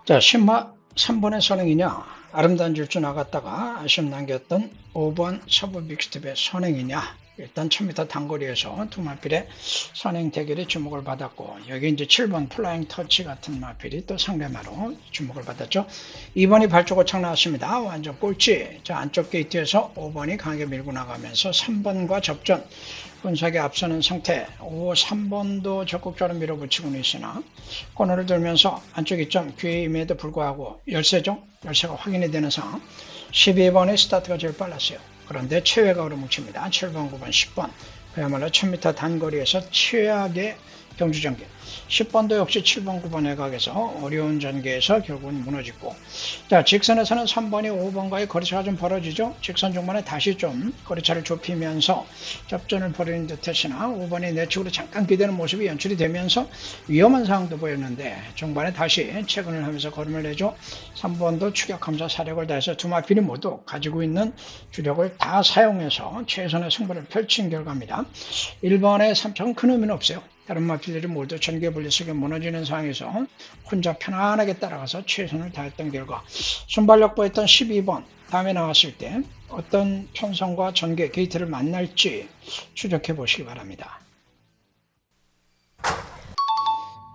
자, 신마 3번의 선행이냐, 아름다운 질주 나갔다가 아쉬움 남겼던 5번 서부 빅스텝의 선행이냐. 일단 1000m 단거리에서 두 마필의 선행 대결이 주목을 받았고, 여기 이제 7번 플라잉 터치 같은 마필이 또 상대마로 주목을 받았죠. 2번이 발주고 착 나왔습니다. 완전 꼴찌. 자, 안쪽 게이트에서 5번이 강하게 밀고 나가면서 3번과 접전. 분석에 앞서는 상태. 3번도 적극적으로 밀어붙이고는 있으나 코너를 돌면서 안쪽 이점 귀에 임에도 불구하고 열세가 확인이 되는 상황. 12번의 스타트가 제일 빨랐어요. 그런데 최외곽으로 뭉칩니다. 7번, 9번, 10번. 그야말로 1000m 단거리에서 최악의 경주 전개. 10번도 역시 7번, 9번 외곽에서 어려운 전개에서 결국은 무너지고, 자, 직선에서는 3번이 5번과의 거리차가 좀 벌어지죠. 직선 중반에 다시 좀 거리차를 좁히면서 접전을 벌이는 듯 했으나 5번이 내측으로 잠깐 기대는 모습이 연출이 되면서 위험한 상황도 보였는데 중반에 다시 체근을 하면서 걸음을 내죠. 3번도 추격하면서 사력을 다해서 두 마필이 모두 가지고 있는 주력을 다 사용해서 최선의 승부를 펼친 결과입니다. 1번의 3척은 큰 의미는 없어요. 다른 마필들이 모두 전개 분리석에 무너지는 상황에서 혼자 편안하게 따라가서 최선을 다했던 결과, 순발력 보였던 12번 다음에 나왔을 때 어떤 편성과 전개 게이트를 만날지 추적해 보시기 바랍니다.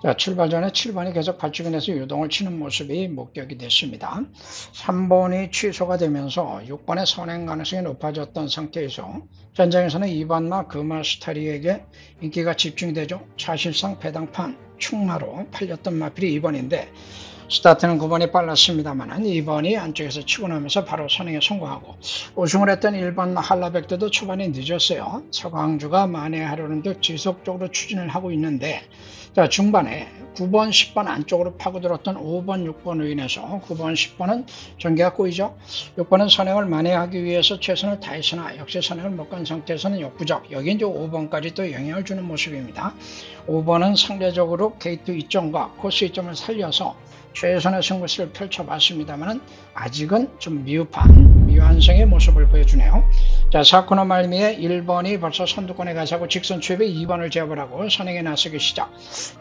자, 출발 전에 7번이 계속 발주근에서 유동을 치는 모습이 목격이 됐습니다. 3번이 취소가 되면서 6번의 선행 가능성이 높아졌던 상태에서 전장에서는 2번마 금마 스타리에게 인기가 집중이 되죠. 사실상 배당판 충마로 팔렸던 마필이 2번인데 스타트는 9번이 빨랐습니다만 2번이 안쪽에서 치고 나면서 바로 선행에 성공하고, 우승을 했던 1번 한라백도도 초반에 늦었어요. 서강주가 만회하려는 듯 지속적으로 추진을 하고 있는데, 자, 중반에 9번, 10번 안쪽으로 파고들었던 5번, 6번으로 인해서 9번, 10번은 전개가 꼬이죠. 6번은 선행을 만회하기 위해서 최선을 다했으나 역시 선행을 못 간 상태에서는 역부족. 여기 이제 5번까지 또 영향을 주는 모습입니다. 5번은 상대적으로 게이트 이점과 코스 이점을 살려서 최선의 승부수를 펼쳐봤습니다만 아직은 좀 미완성의 모습을 보여주네요. 자, 4코너 말미에 1번이 벌써 선두권에 가서고 직선 추입에 2번을 제압을 하고 선행에 나서기 시작.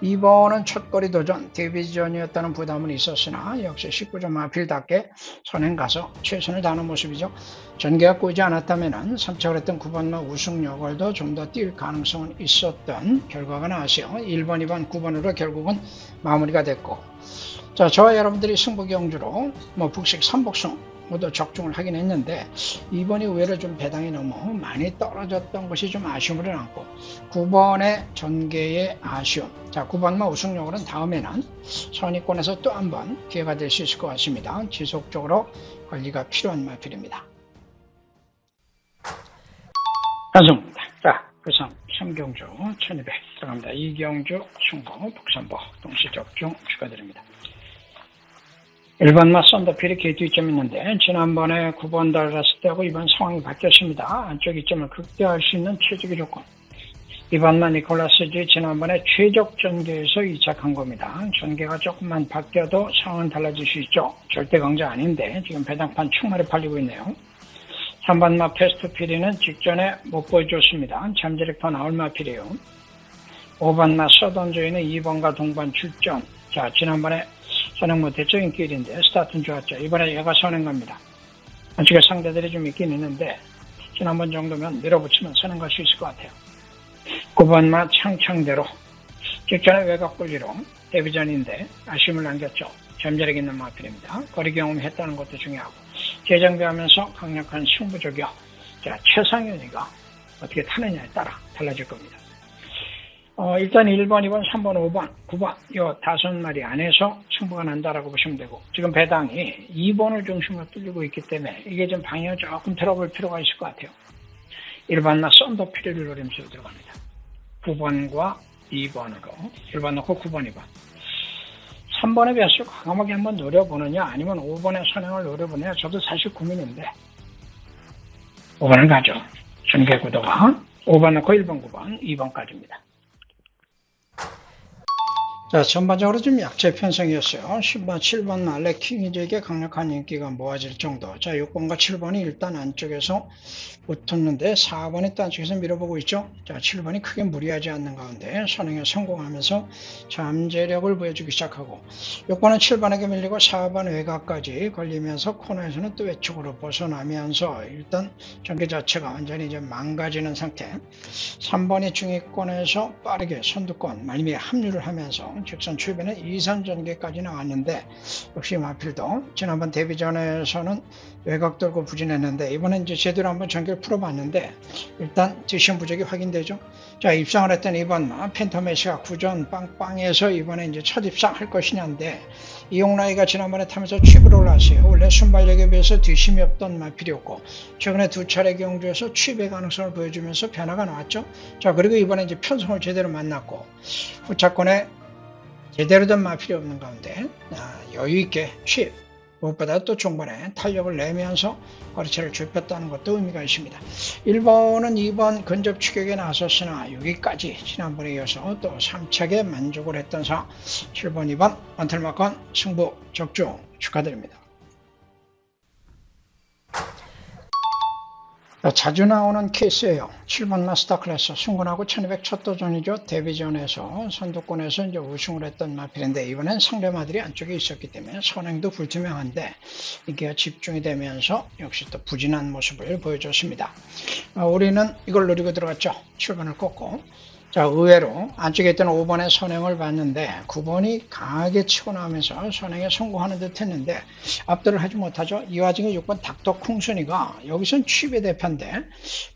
2번은 첫거리 도전 데뷔전이었다는 부담은 있었으나 역시 19점 마필답게 선행 가서 최선을 다하는 모습이죠. 전개가 꼬이지 않았다면 3착을 했던 9번마 우승 여걸도 좀 더 뛸 가능성은 있었던 결과가 나왔어요. 1번, 2번, 9번으로 결국은 마무리가 됐고, 자, 저와 여러분들이 승부 경주로 북식 3복승 모두 적중을 하긴 했는데 2번이 의외로 좀 배당이 너무 많이 떨어졌던 것이 좀 아쉬움을 안고 9번의 전개의 아쉬움. 자, 9번만 우승력으로는 다음에는 선의권에서 또 한 번 기회가 될 수 있을 것 같습니다. 지속적으로 관리가 필요한 마필입니다. 완성입니다. 자, 그상 3경주 1200 들어갑니다. 2경주 충고 북산보 동시 적중 축하드립니다. 1번마 썬더필이 게이트 이점이 있는데 지난번에 9번 달았을 때하고 이번 상황이 바뀌었습니다. 안쪽 이점을 극대화할 수 있는 최적의 조건. 2번마 니콜라스지 지난번에 최적 전개에서 2착한 겁니다. 전개가 조금만 바뀌어도 상황은 달라질 수 있죠. 절대 강자 아닌데 지금 배당판 충만히 팔리고 있네요. 3번마 페스트피리는 직전에 못 보여줬습니다. 잠재력파 나올 마필이에요. 5번마 서던조이는 2번과 동반 출전. 자, 지난번에 선행 못했죠. 인기일인데 스타트는 좋았죠. 이번에 얘가 선행 갑니다. 안쪽에 상대들이 좀 있긴 있는데 지난번 정도면 밀어붙이면 선행 갈 수 있을 것 같아요. 9번마 창창대로 직전에 외곽 분리로 데뷔전인데 아쉬움을 남겼죠. 잠재력 있는 마필입니다. 거리 경험했다는 것도 중요하고 재정비하면서 강력한 승부적이요. 자, 최상현이가 어떻게 타느냐에 따라 달라질 겁니다. 일단 1번, 2번, 3번, 5번, 9번 이 5마리 안에서 승부가 난다라고 보시면 되고, 지금 배당이 2번을 중심으로 뚫리고 있기 때문에 이게 좀 방향을 조금 틀어볼 필요가 있을 것 같아요. 1번나 썬더피리를 노리면서 들어갑니다. 9번과 2번으로 1번 넣고 9번, 2번 3번의 변수를 과감하게 한번 노려보느냐 아니면 5번의 선행을 노려보느냐, 저도 사실 고민인데 5번을 가죠. 전개구도가 5번 넣고 1번, 9번, 2번까지입니다. 자, 전반적으로 좀 약체 편성이었어요. 10번, 7번 말레 킹이즈에게 강력한 인기가 모아질 정도. 자, 6번과 7번이 일단 안쪽에서 붙었는데 4번이 또 안쪽에서 밀어보고 있죠. 자, 7번이 크게 무리하지 않는 가운데 선행에 성공하면서 잠재력을 보여주기 시작하고 6번은 7번에게 밀리고 4번 외곽까지 걸리면서 코너에서는 또 외쪽으로 벗어나면서 일단 전개 자체가 완전히 이제 망가지는 상태. 3번이 중위권에서 빠르게 선두권 말미에 합류를 하면서 직선 추입에는 2선 전개까지 나왔는데 역시 마필도 지난번 데뷔전에서는 외곽 돌고 부진했는데 이번엔 이제 제대로 한번 전개를 풀어봤는데 일단 뒷심 부족이 확인되죠. 자, 입상을 했던 2번 펜터메시가 구전 빵빵해서 이번에 이제 첫 입상할 것이냐인데 이용라이가 지난번에 타면서 취입을 올라왔어요. 원래 순발력에 비해서 뒷심이 없던 마필이었고 최근에 두 차례 경주에서 취입의 가능성을 보여주면서 변화가 나왔죠. 자, 그리고 이번에 이제 편성을 제대로 만났고 후차권에 제대로 된 마필이 없는 가운데 여유있게 취입, 무엇보다 또 중반에 탄력을 내면서 거리차를 좁혔다는 것도 의미가 있습니다. 1번은 2번 근접 추격에 나섰으나 여기까지 지난번에 이어서 또 3차게 만족을 했던 상황. 7번, 2번 원틀마건 승부 적중 축하드립니다. 자주 나오는 케이스예요. 7번 마스터 클래스 승군하고 1200 첫 도전이죠. 데뷔전에서 선두권에서 이제 우승을 했던 마필인데 이번엔 상대마들이 안쪽에 있었기 때문에 선행도 불투명한데 이게 집중이 되면서 역시 또 부진한 모습을 보여줬습니다. 우리는 이걸 노리고 들어갔죠. 7번을 꺾고 자, 의외로 안쪽에 있던 5번의 선행을 봤는데 9번이 강하게 치고 나오면서 선행에 성공하는 듯 했는데 압도를 하지 못하죠. 이 와중에 6번 닥터쿵순이가 여기선 취입의 대표인데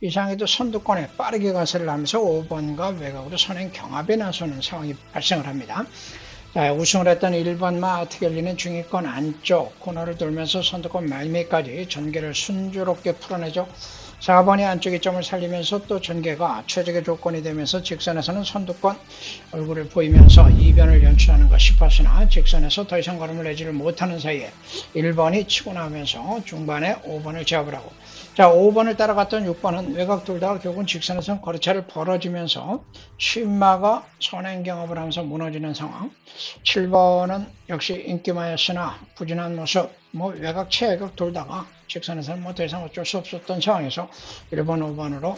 이상에도 선두권에 빠르게 가세를 하면서 5번과 외곽으로 선행 경합에 나서는 상황이 발생을 합니다. 자, 우승을 했던 1번 마트겔리는 중위권 안쪽 코너를 돌면서 선두권 말미까지 전개를 순조롭게 풀어내죠. 4번이 안쪽의 점을 살리면서 또 전개가 최적의 조건이 되면서 직선에서는 선두권 얼굴을 보이면서 이변을 연출하는 것 싶었으나 직선에서 더 이상 걸음을 내지를 못하는 사이에 1번이 치고 나오면서 중반에 5번을 제압을 하고 자, 5번을 따라갔던 6번은 외곽 돌다가 결국은 직선에서 거리차를 벌어지면서 취마가 선행 경합을 하면서 무너지는 상황. 7번은 역시 인기마였으나 부진한 모습, 외곽 최외곽 돌다가 직선에서는 더 이상 어쩔 수 없었던 상황에서 1번, 5번으로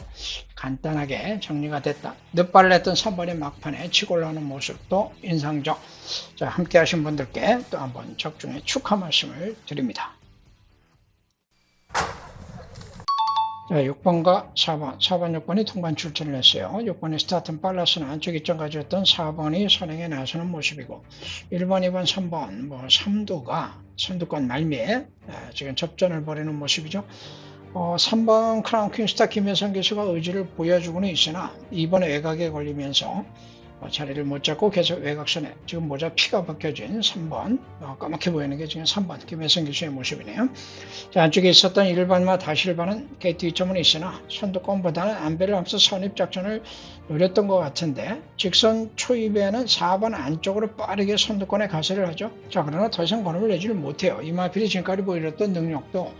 간단하게 정리가 됐다. 늦발을 했던 3번의 막판에 치고 올라오는 모습도 인상적. 자, 함께 하신 분들께 또 한번 적중의 축하 말씀을 드립니다. 자, 6번과 4번, 6번이 통관 출전을 했어요. 6번이 스타트는 빨랐으나 안쪽 입점 가져왔던 4번이 선행에 나서는 모습이고 1번, 2번, 3번, 3두가 선두권 말미에 지금 접전을 벌이는 모습이죠. 3번 크라운 퀸 스타 김혜성 교수가 의지를 보여주고는 있으나 2번에 외곽에 걸리면서 자리를 못 잡고 계속 외곽선에 지금 모자 피가 벗겨진 3번 까맣게 보이는 게 지금 3번 김혜성 교수의 모습이네요. 자, 안쪽에 있었던 1번과 다시 1번은 게이트 이점은 있으나 선두권보다는 안배를 하면서 선입 작전을 노렸던 것 같은데 직선 초입에는 4번 안쪽으로 빠르게 선두권에 가세를 하죠. 자, 그러나 더 이상 걸음을 내지를 못해요. 이마필이 지금까지 보여줬던 능력도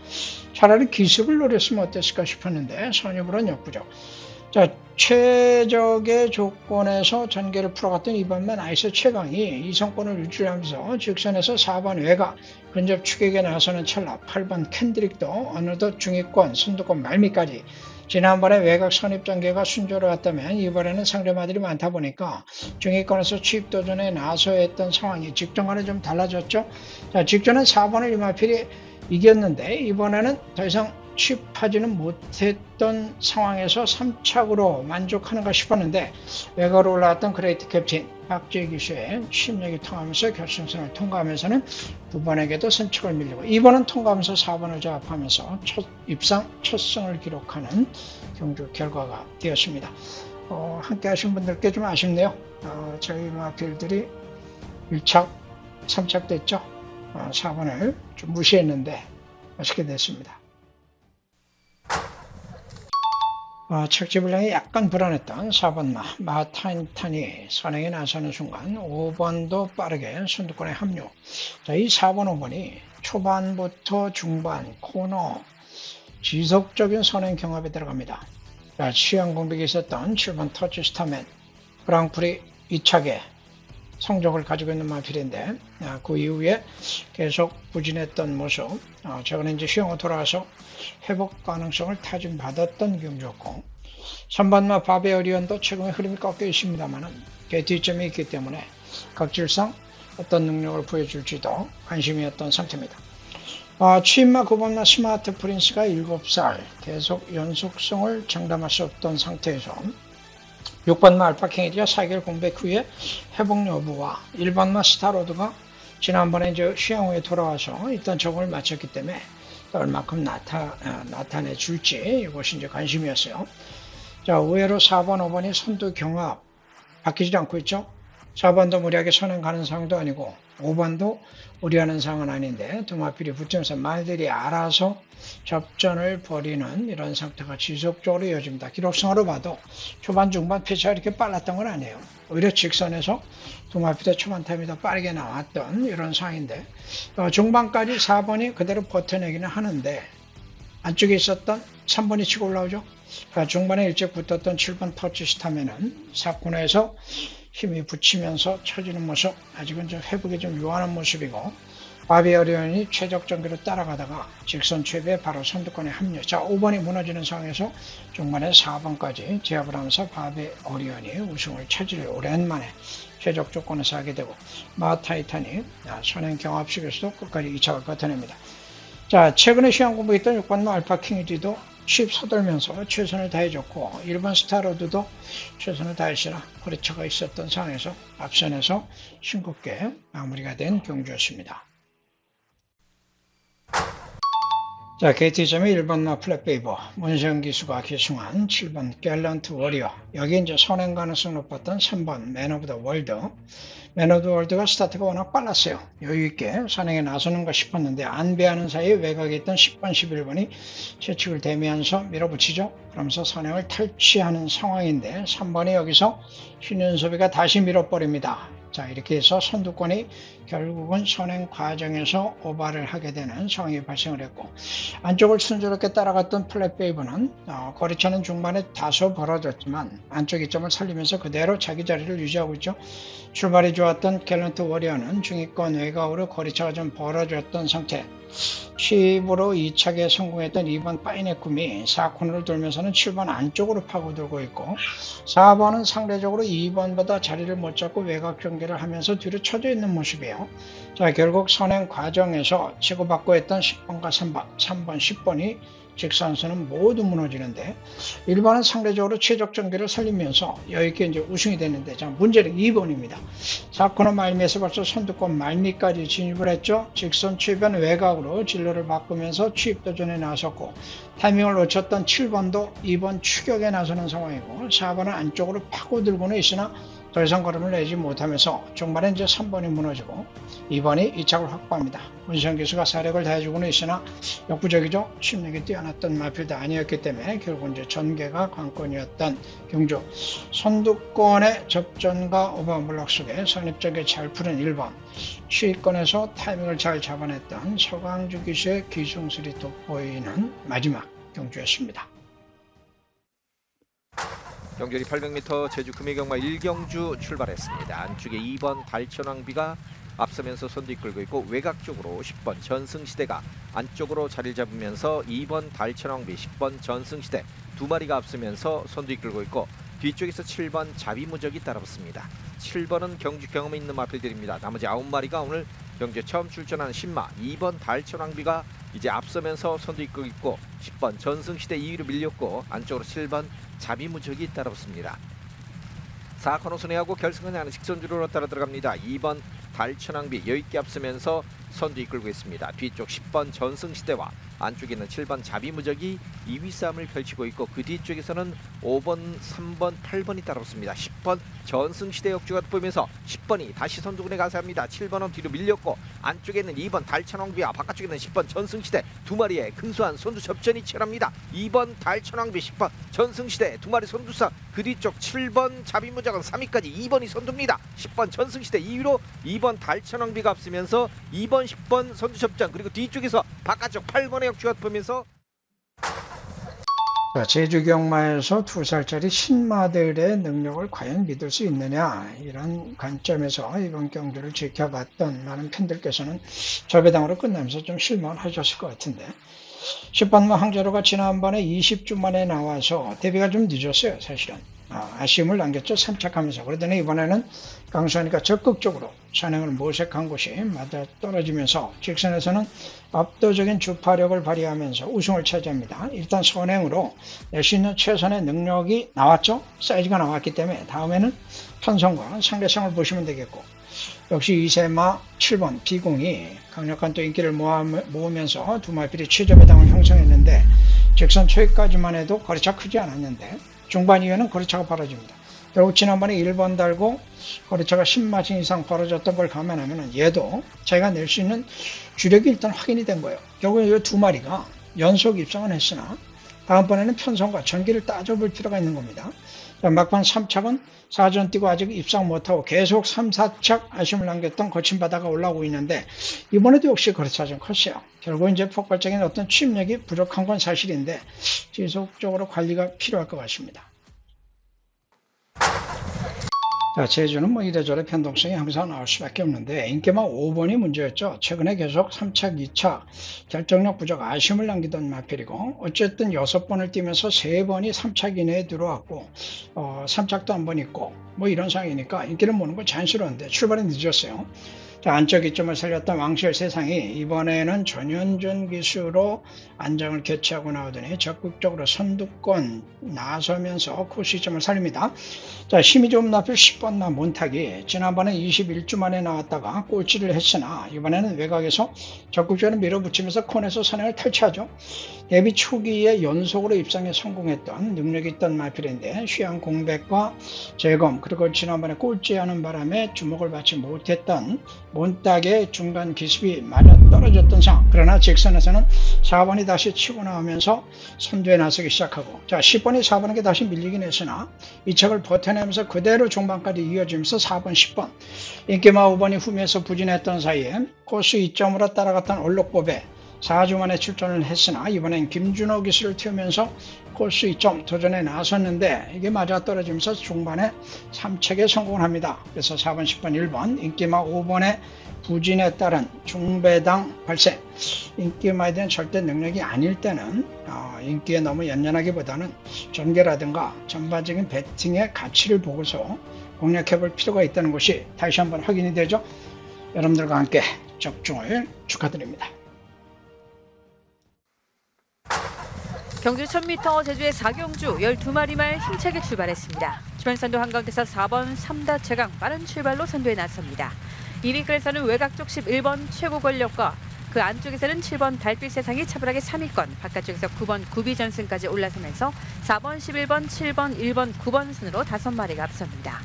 차라리 기습을 노렸으면 어땠을까 싶었는데 선입으로는 역부족. 자, 최적의 조건에서 전개를 풀어갔던 2번만 아이스 최강이 이성권을 유지하면서 직선에서 4번 외곽 근접 추격에 나서는 찰나 8번 캔드릭도 어느덧 중위권 선두권 말미까지 지난번에 외곽 선입 전개가 순조로웠다면 이번에는 상대마들이 많다 보니까 중위권에서 취입 도전에 나서야 했던 상황이 직전과는 좀 달라졌죠. 자, 직전은 4번을 이마필이 이겼는데 이번에는 더 이상 취입하지는 못했던 상황에서 3착으로 만족하는가 싶었는데 외곽으로 올라왔던 그레이트 캡틴 박지희 기수의 취입력이 통하면서 결승선을 통과하면서는 두 번에게도 선축을 밀리고 2번은 통과하면서 4번을 제압하면서 첫 입상 첫 승을 기록하는 경주 결과가 되었습니다. 함께 하신 분들께 좀 아쉽네요. 저희 마필들이 1착 3착 됐죠. 4번을 좀 무시했는데 맛있게 됐습니다. 착지 분량이 약간 불안했던 4번 마타인탄이 선행에 나서는 순간 5번도 빠르게 선두권에 합류. 자, 이 4번, 5번이 초반부터 중반 코너 지속적인 선행 경합에 들어갑니다. 자, 취향 공백이 있었던 7번 터치 스타맨 그랑프리 2착에 성적을 가지고 있는 마필인데 그 이후에 계속 부진했던 모습, 최근에 이제 휴양으로 돌아와서 회복 가능성을 타진받았던 경주였고 3번마 바베어리언도 최근에 흐름이 꺾여 있습니다만 뒤점이 있기 때문에 각질상 어떤 능력을 보여줄지도 관심이었던 상태입니다. 취임마 9번마 스마트 프린스가 7살 계속 연속성을 장담할 수 없던 상태에서 6번마 알파 킹이디가 4개월 공백 후에 회복 여부와 1번마 스타로드가 지난번에 이제 휴양 후에 돌아와서 일단 적응을 마쳤기 때문에 얼마큼 나타내 줄지 이것이 이제 관심이었어요. 자, 의외로 4번, 5번이 선두 경합 바뀌지 않고 있죠. 4번도 무리하게 선행 가는 상황도 아니고 5번도 무리하는 상황은 아닌데 두 마필이 붙으면서 말들이 알아서 접전을 벌이는 이런 상태가 지속적으로 이어집니다. 기록상으로 봐도 초반 중반 페이스가 이렇게 빨랐던 건 아니에요. 오히려 직선에서 두 마필의 초반 타임이 더 빠르게 나왔던 이런 상황인데 중반까지 4번이 그대로 버텨내기는 하는데 안쪽에 있었던 3번이 치고 올라오죠. 그러니까 중반에 일찍 붙었던 7번 터치 스타면은 4코너에서 힘이 붙이면서 쳐지는 모습, 아직은 좀 회복이 좀 요하는 모습이고 바베어리언이 최적 전기로 따라가다가 직선 최배에 바로 선두권에 합류. 자, 5번이 무너지는 상황에서 중반에 4번까지 제압을 하면서 바베어리언이 우승을 차지를 오랜만에 최적 조건에서 하게 되고 마타이탄이 선행 경합식에서도 끝까지 2차를 버텨냅니다. 자, 최근에 시험 공부했던 6번 알파 킹이디도 취입 서돌면서 최선을 다해줬고 1번 스타로드도 최선을 다했으나 거리차가 있었던 상황에서 앞선에서 싱겁게 마무리가 된 경주였습니다. 자, KT점의 1번 플랫베이버 문세영 기수가 기승한 7번 갤런트 워리어, 여기 이제 선행 가능성 높았던 3번 맨 오브 더 월드. 맨 오브 더 월드가 스타트가 워낙 빨랐어요. 여유있게 선행에 나서는가 싶었는데 안배하는 사이에 외곽에 있던 10번 11번이 채찍을 대면서 밀어붙이죠. 그러면서 선행을 탈취하는 상황인데 3번이 여기서 신윤섭이가 다시 밀어버립니다. 자, 이렇게 해서 선두권이 결국은 선행 과정에서 오버를 하게 되는 상황이 발생을 했고 안쪽을 순조롭게 따라갔던 플랫베이브는 거리차는 중반에 다소 벌어졌지만 안쪽 2점을 살리면서 그대로 자기 자리를 유지하고 있죠. 출발이 좋았던 갤런트 워리어는 중위권 외곽으로 거리차가 좀 벌어졌던 상태. 10으로 2차기에 성공했던 2번 파이네쿰이 4코너를 돌면서는 7번 안쪽으로 파고들고 있고 4번은 상대적으로 2번보다 자리를 못 잡고 외곽 경계를 하면서 뒤로 쳐져 있는 모습이에요. 자, 결국 선행 과정에서 치고받고 했던 10번과 3번, 10번이 직선수는 모두 무너지는데 1번은 상대적으로 최적 전개를 살리면서 여유있게 이제 우승이 됐는데 자, 문제는 2번입니다. 4코너 말미에서 벌써 선두권 말미까지 진입을 했죠. 직선 최변 외곽으로 진로를 바꾸면서 취입 도전에 나섰고 타이밍을 놓쳤던 7번도 2번 추격에 나서는 상황이고 4번은 안쪽으로 파고들고는 있으나 더 이상 걸음을 내지 못하면서 중반에 이제 3번이 무너지고 2번이 2착을 확보합니다. 문세영 기수가 사력을 다해주고는 있으나 역부족이죠. 침략이 뛰어났던 마필도 아니었기 때문에 결국 이제 전개가 관건이었던 경주. 선두권의 접전과 오버블럭 속에 선입적에 잘 푸른 1번. 취위권에서 타이밍을 잘 잡아냈던 서강주 기수의 기승술이 돋보이는 마지막 경주였습니다. 경주리 800m 제주 금이경마 1경주 출발했습니다. 안쪽에 2번 달천왕비가 앞서면서 선두 이끌고 있고 외곽 쪽으로 10번 전승시대가 안쪽으로 자리를 잡으면서 2번 달천왕비, 10번 전승시대 두 마리가 앞서면서 선두 이끌고 있고 뒤쪽에서 7번 자비무적이 따라붙습니다. 7번은 경주 경험이 있는 마필들입니다. 나머지 9마리가 오늘 경주에 처음 출전하는 신마 2번 달천왕비가 이제 앞서면서 선두 이끌고 있고 10번 전승시대 2위로 밀렸고 안쪽으로 7번 자비무적이 따라붙습니다. 4코너 순회하고 결승은 하는 직선주로로 따라 들어갑니다. 2번 달천왕비 여유있게 앞서면서 선두 이끌고 있습니다. 뒤쪽 10번 전승시대와 안쪽에 있는 7번 자비무적이 2위 싸움을 펼치고 있고 그 뒤쪽에서는 5번, 3번, 8번이 따라붙습니다. 10번 전승시대 역주가 보면서 10번이 다시 선두군에 가세합니다. 7번은 뒤로 밀렸고 안쪽에 있는 2번 달천왕비와 바깥쪽에 있는 10번 전승시대 두 마리의 근소한 선두 접전이 치열합니다. 2번 달천왕비, 10번 전승시대 두 마리 선두싸 그 뒤쪽 7번 자비무적은 3위까지 2번이 선두입니다. 10번 전승시대 2위로 2번 달천왕비가 앞서면서 2번, 10번 선두 접전 그리고 뒤쪽에서 바깥쪽 8번의 역주가 보면서 자, 제주 경마에서 2살짜리 신마들의 능력을 과연 믿을 수 있느냐, 이런 관점에서 이번 경주를 지켜봤던 많은 팬들께서는 절배당으로 끝나면서 좀 실망을 하셨을 것 같은데, 10번마 황제로가 지난번에 20주 만에 나와서 데뷔가 좀 늦었어요. 사실은 아쉬움을 남겼죠. 삼착하면서. 그러더니 이번에는 강수하니까 적극적으로 선행을 모색한 곳이 맞아떨어지면서 직선에서는 압도적인 주파력을 발휘하면서 우승을 차지합니다. 일단 선행으로 낼 수 있는 최선의 능력이 나왔죠. 사이즈가 나왔기 때문에 다음에는 편성과 상대성을 보시면 되겠고, 역시 이세마 7번 비공이 강력한 또 인기를 모으면서 두 마필이 최저배당을 형성했는데, 직선 초입까지만 해도 거리차 크지 않았는데 중반 이후에는 거리차가 벌어집니다. 결국 지난번에 1번 달고 거리차가 10마진 이상 벌어졌던 걸 감안하면 얘도 자기가 낼 수 있는 주력이 일단 확인이 된 거예요. 결국 이 두 마리가 연속 입상은 했으나 다음번에는 편성과 전기를 따져볼 필요가 있는 겁니다. 막판 3착은 4전 뛰고 아직 입상 못하고 계속 3, 4착 아쉬움을 남겼던 거친 바다가 올라오고 있는데, 이번에도 역시 거리차 좀 컸어요. 결국 이제 폭발적인 어떤 취입력이 부족한 건 사실인데 지속적으로 관리가 필요할 것 같습니다. 자, 제주는 뭐 이래저래 변동성이 항상 나올 수밖에 없는데 인기만 5번이 문제였죠. 최근에 계속 3착, 2착 결정력 부족 아쉬움을 남기던 마필이고, 어쨌든 6번을 뛰면서 3번이 3착 이내에 들어왔고 3착도 한 번 있고 뭐 이런 상황이니까 인기를 모는 건 자연스러운데 출발이 늦었어요. 자, 안쪽 이점을 살렸던 왕실 세상이 이번에는 전현준 기수로 안장을 개최하고 나오더니 적극적으로 선두권 나서면서 코스 이점을 살립니다. 자, 힘이 좀 나필 10번 나 몬탁이 지난번에 21주 만에 나왔다가 꼴찌를 했으나 이번에는 외곽에서 적극적으로 밀어붙이면서 콘에서 선행을 탈취하죠. 데뷔 초기에 연속으로 입상에 성공했던 능력이 있던 마필인데 휴양 공백과 재검, 그리고 지난번에 꼴찌하는 바람에 주목을 받지 못했던 몬탁의 중간 기습이 맞아떨어졌던 상황. 그러나 직선에서는 4번이 다시 치고 나오면서 선두에 나서기 시작하고, 자, 10번이 4번에게 다시 밀리긴 했으나 이 척을 버텨내면서 그대로 종반까지 이어지면서 4번, 10번 인기마 5번이 후미에서 부진했던 사이에 코스 2점으로 따라갔던 얼룩법에 4주 만에 출전을 했으나 이번엔 김준호 기수를 튀우면서 코스 2점 도전에 나섰는데 이게 맞아떨어지면서 중반에 3척에 성공을 합니다. 그래서 4번, 10번, 1번 인기마 5번의 부진에 따른 중배당 발생. 인기마에 대한 절대 능력이 아닐 때는 인기에 너무 연연하기보다는 전개라든가 전반적인 배팅의 가치를 보고서 공략해 볼 필요가 있다는 것이 다시 한번 확인이 되죠. 여러분들과 함께 적중을 축하드립니다. 경주 1000m 제주의 4경주 12마리 말 힘차게 출발했습니다. 주변선도 한가운데서 4번 3다 최강 빠른 출발로 선두에 나섭니다. 2위권에서는 외곽 쪽 11번 최고 권력과 그 안쪽에서는 7번 달빛 세상이 차분하게 3위권, 바깥쪽에서 9번 구비전승까지 올라서면서 4번, 11번, 7번, 1번, 9번 순으로 5마리가 앞섭니다.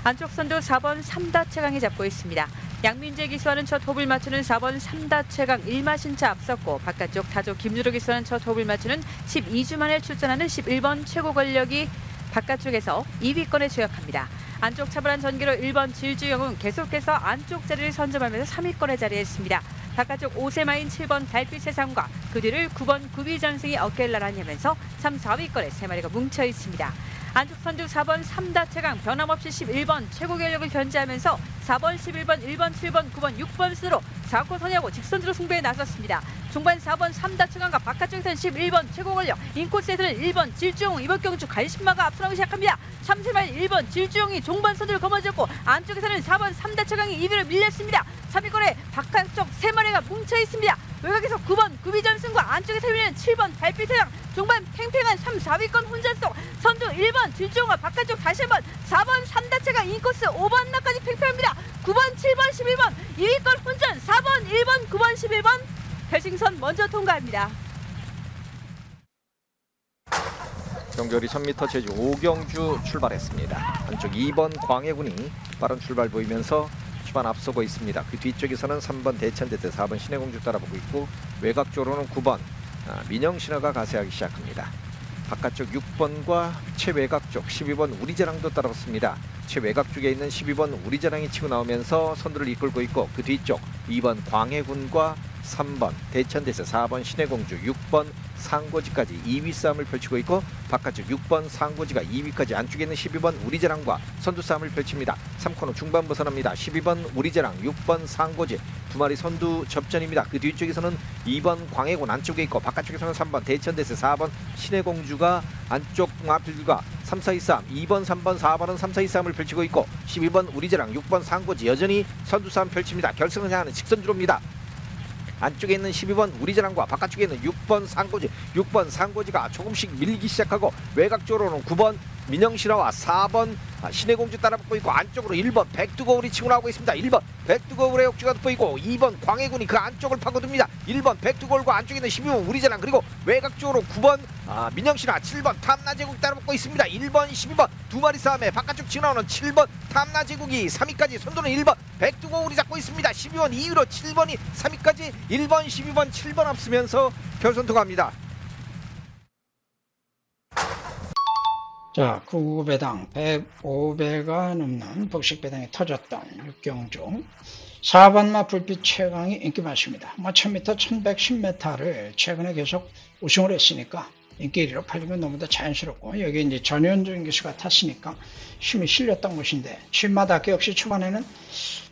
안쪽 선두 4번 3다 최강이 잡고 있습니다. 양민재 기수와는 첫 호흡을 맞추는 4번 3다 최강 1마신차 앞섰고, 바깥쪽 타조 김주로 기수와는 첫 호흡을 맞추는 12주 만에 출전하는 11번 최고 권력이 바깥쪽에서 2위권에 주역합니다. 안쪽 차분한 전기로 1번 질주영은 계속해서 안쪽 자리를 선점하면서 3위권에 자리했습니다. 바깥쪽 5세마인 7번 달빛 세상과 그 뒤를 9번 구비전승이 어깨를 나란히 하면서 3, 4위권에 3마리가 뭉쳐 있습니다. 안쪽 선두 4번 3다 최강 변함없이 11번 최고 권력을 견제하면서 4번, 11번, 1번, 7번, 9번, 6번 순으로 4코 선회하고 직선으로 승부에 나섰습니다. 중반 4번 3다 최강과 바깥쪽에서는 11번 최고 권력, 인코스에서는 1번 질주용, 이번 경주 갈신마가 앞서나기 시작합니다. 3세마인 1번 질주용이 종반 선두를 거머쥐었고, 안쪽에서는 4번 3다 최강이 2위로 밀렸습니다. 3위권에 바깥쪽 3마리가 뭉쳐 있습니다. 외곽에서 9번 구비전승과 안쪽에서 밀리는 7번 달빛태양, 종반 팽팽한 3, 4위권 혼전속, 선두 1번 질주용과 바깥쪽 다시 한번 4번 3다 최강 인코스 5번 나까지 팽팽합니다. 9번 7번 11번 2위권 혼전, 4번 1번 9번 11번 결승선 먼저 통과합니다. 경결이 1000m 제주 5경주 출발했습니다. 안쪽 2번 광해군이 빠른 출발 보이면서 초반 앞서고 있습니다. 그 뒤쪽에서는 3번 대천대대, 4번 신해공주 따라보고 있고, 외곽 쪽으로는 9번 민영신화가 가세하기 시작합니다. 바깥쪽 6번과 최외곽 쪽 12번 우리자랑도 따라붙습니다. 최외곽 쪽에 있는 12번 우리자랑이 치고 나오면서 선두를 이끌고 있고, 그 뒤쪽 2번 광해군과 3번 대천대세, 4번 신해공주, 6번 상고지까지 2위 싸움을 펼치고 있고 바깥쪽 6번 상고지가 2위까지 안쪽에 있는 12번 우리제랑과 선두 싸움을 펼칩니다. 3코너 중반 벗어납니다. 12번 우리제랑, 6번 상고지 두 마리 선두 접전입니다. 그 뒤쪽에서는 2번 광해군 안쪽에 있고 바깥쪽에서는 3번 대천대세, 4번 신해공주가 안쪽 마필과 3, 4, 2 싸움, 2번, 3번, 4번은 3, 4, 2 싸움을 펼치고 있고 12번 우리제랑, 6번 상고지 여전히 선두 싸움 펼칩니다. 결승을 향하는 직선주로입니다. 안쪽에 있는 12번 우리제랑과 바깥쪽에 있는 6번 상고지가 조금씩 밀기 시작하고 외곽쪽으로는 9번 민영실화와 4번 신해공주 따라붙고 있고 안쪽으로 1번 백두거울이 치고 나오고 있습니다. 1번 백두거울의 역주가 돋보이고 2번 광해군이 그 안쪽을 파고듭니다. 1번 백두거울과 안쪽에 있는 12번 우리제랑, 그리고 외곽쪽으로 9번 민영실화, 7번 탐나제국 따라붙고 있습니다. 1번 12번 두 마리 싸움에 바깥쪽 치고 나오는 7번 탐나제국이 3위까지, 선두는 1번 백두거울이 잡고 있습니다. 12번 2위로 7번이 3위까지 1번 12번 7번 앞서면서 결선 통합니다. 자, 9배당 105배가 넘는 복식배당이 터졌던 육경주 4번마 불빛 최강이 인기 많습니다. 1000m, 1110m를 최근에 계속 우승을 했으니까 인기 1위로 팔리면 너무나 자연스럽고, 여기 이제 전현준 기수가 탔으니까 힘이 실렸던 것인데 7마다 역시 초반에는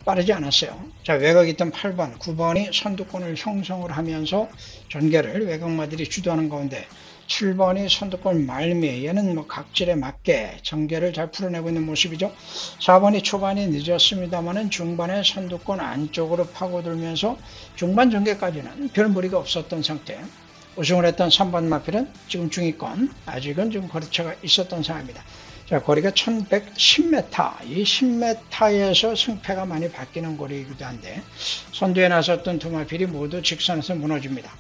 빠르지 않았어요. 자, 외곽에 있던 8번, 9번이 선두권을 형성을 하면서 전개를 외곽마들이 주도하는 가운데 7번이 선두권 말미, 얘는 뭐 각질에 맞게 전개를 잘 풀어내고 있는 모습이죠. 4번이 초반이 늦었습니다만은 중반에 선두권 안쪽으로 파고들면서 중반 전개까지는 별 무리가 없었던 상태. 우승을 했던 3번 마필은 지금 중위권, 아직은 좀 거리차가 있었던 상황입니다. 자, 거리가 1110m, 이 10m에서 승패가 많이 바뀌는 거리이기도 한데 선두에 나섰던 두 마필이 모두 직선에서 무너집니다.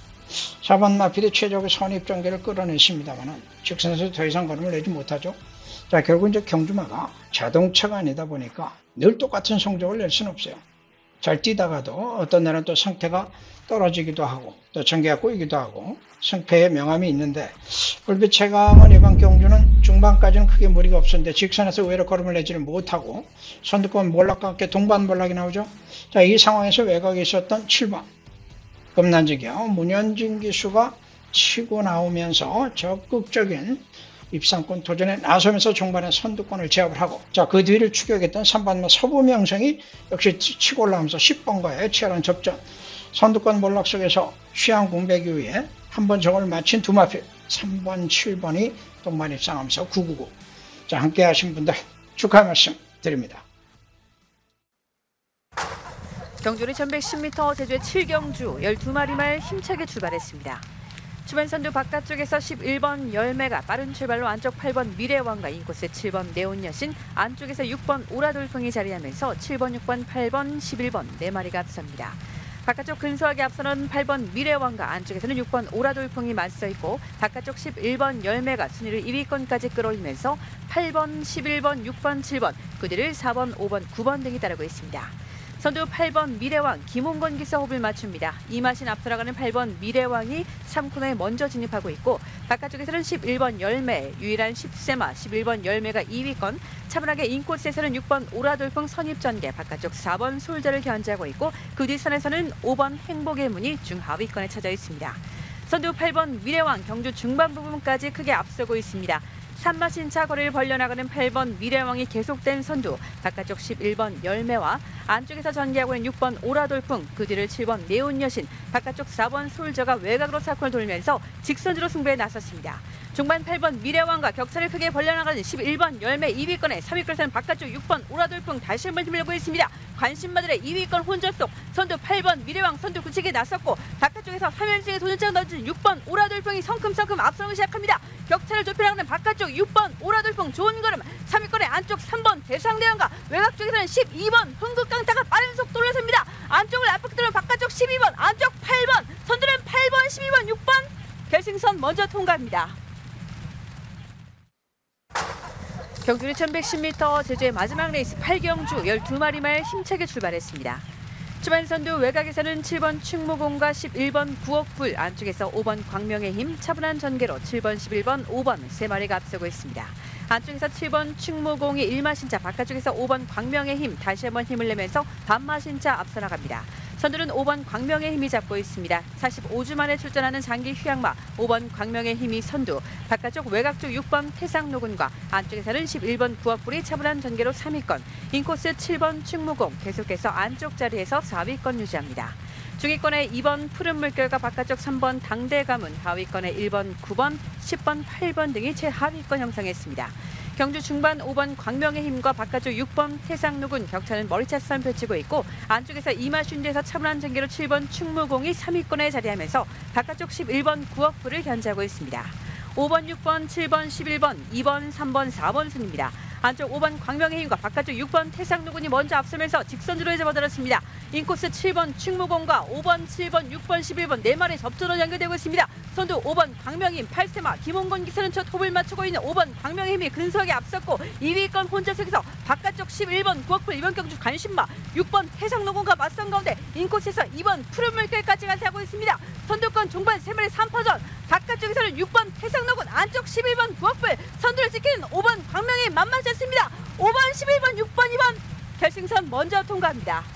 4번 마필이 최적의 선입 전개를 끌어냈습니다만 직선에서 더 이상 걸음을 내지 못하죠. 자, 결국 이제 경주마가 자동차가 아니다 보니까 늘 똑같은 성적을 낼 수는 없어요. 잘 뛰다가도 어떤 날은 또 상태가 떨어지기도 하고 또 전개가 꼬이기도 하고 승패에 명암이 있는데, 불빛 최강은 이번 경주는 중반까지는 크게 무리가 없었는데 직선에서 의외로 걸음을 내지를 못하고 선두권 몰락과 함께 동반 몰락이 나오죠. 자, 이 상황에서 외곽에 있었던 7번 금난지경 문현진 기수가 치고 나오면서 적극적인 입상권 도전에 나서면서 중반에 선두권을 제압을 하고, 자, 그 뒤를 추격했던 3번 서부명성이 역시 치고 올라오면서 10번과의 치열한 접전, 선두권 몰락 속에서 취향 공백 이후에 한 번 적을 마친 두 마필 3번 7번이 동반 입상하면서 999. 자, 함께 하신 분들 축하 말씀 드립니다. 경주는 1110m 제주의 7경주 12마리 말 힘차게 출발했습니다. 주변 선두 바깥쪽에서 11번 열매가 빠른 출발로 안쪽 8번 미래왕과 인코스 7번 네온여신, 안쪽에서 6번 오라돌풍이 자리하면서 7번, 6번, 8번, 11번 4마리가 앞섭니다. 바깥쪽 근소하게 앞서는 8번 미래왕과 안쪽에서는 6번 오라돌풍이 맞서 있고 바깥쪽 11번 열매가 순위를 2위권까지 끌어올리면서 8번, 11번, 6번, 7번, 그 뒤를 4번, 5번, 9번 등이 따르고 있습니다. 선두 8번 미래왕 김홍건 기사 호흡을 맞춥니다. 이마신 앞서나가는 8번 미래왕이 3코너에 먼저 진입하고 있고 바깥쪽에서는 11번 열매, 유일한 10세마 11번 열매가 2위권, 차분하게 인코스에서는 6번 오라돌풍 선입전개, 바깥쪽 4번 솔저를 견제하고 있고 그 뒷선에서는 5번 행복의 문이 중하위권에 쳐져 있습니다. 선두 8번 미래왕 경주 중반 부분까지 크게 앞서고 있습니다. 산마신차 거리를 벌려나가는 8번 미래왕이 계속된 선두, 바깥쪽 11번 열매와 안쪽에서 전개하고 있는 6번 오라돌풍, 그 뒤를 7번 네온여신, 바깥쪽 4번 솔저가 외곽으로 사코를 돌면서 직선주로 승부에 나섰습니다. 중반 8번 미래왕과 격차를 크게 벌려나가는 11번 열매 2위권에 3위권에서는 바깥쪽 6번 오라돌풍 다시 한번 힘을 내고 있습니다. 관심마들의 2위권 혼전 속 선두 8번 미래왕 선두 굳히게 나섰고 바깥쪽에서 3연승의 도전장을 던진 6번 오라돌풍이 성큼성큼 앞서기 시작합니다. 격차를 좁혀나가는 바깥쪽 6번 오라돌풍 좋은 걸음, 3위권의 안쪽 3번 대상대왕과 외곽 쪽에서는 12번 흥국강타가 빠른 속도로 섭니다. 안쪽을 압박들면 바깥쪽 12번, 안쪽 8번, 선두는 8번, 12번, 6번 결승선 먼저 통과합니다. 경주는 1110m 제주의 마지막 레이스 8경주 12마리 말 힘차게 출발했습니다. 초반 선두 외곽에서는 7번 충무공과 11번 구억불, 안쪽에서 5번 광명의 힘, 차분한 전개로 7번, 11번, 5번 3마리가 앞서고 있습니다. 안쪽에서 7번 충무공이 1마신차, 바깥쪽에서 5번 광명의 힘 다시 한번 힘을 내면서 반마신차 앞서 나갑니다. 선두는 5번 광명의 힘이 잡고 있습니다. 45주 만에 출전하는 장기 휴양마 5번 광명의 힘이 선두, 바깥쪽 외곽 쪽 6번 태상노군과 안쪽에서는 11번 부업불이 차분한 전개로 3위권, 인코스 7번 충무공 계속해서 안쪽 자리에서 4위권 유지합니다. 중위권에 2번 푸른 물결과 바깥쪽 3번 당대가문, 하위권에 1번, 9번, 10번, 8번 등이 최하위권 형성했습니다. 경주 중반 5번 광명의 힘과 바깥쪽 6번 태상노군 격차는 머리차선 펼치고 있고, 안쪽에서 이마슌드에서 차분한 전개로 7번 충무공이 3위권에 자리하면서 바깥쪽 11번 구억부를 견제하고 있습니다. 5번, 6번, 7번, 11번, 2번, 3번, 4번 순입니다. 안쪽 5번 광명의 힘과 바깥쪽 6번 태상노군이 먼저 앞서면서 직선으로 접어들었습니다. 인코스 7번 충무공과 5번, 7번, 6번, 11번 4마리 접전으로 연결되고 있습니다. 선두 5번 광명의 힘 8세마 김홍건 기사는 첫 호흡을 맞추고 있는 5번 광명의 힘이 근소하게 앞섰고, 2위권 혼자석에서 바깥쪽 11번 구억풀 이번 경주 간신마 6번 태상노군과 맞선 가운데 인코스에서 2번 푸른 물결까지 가세하고 있습니다. 선두권 종반 3마리 3파전, 바깥쪽에서는 6번 태상노군, 안쪽 11번 구억풀, 선두를 지키는 5번 광명의 힘 만만치 않습니다. 5번, 11번, 6번, 2번 결승선 먼저 통과합니다.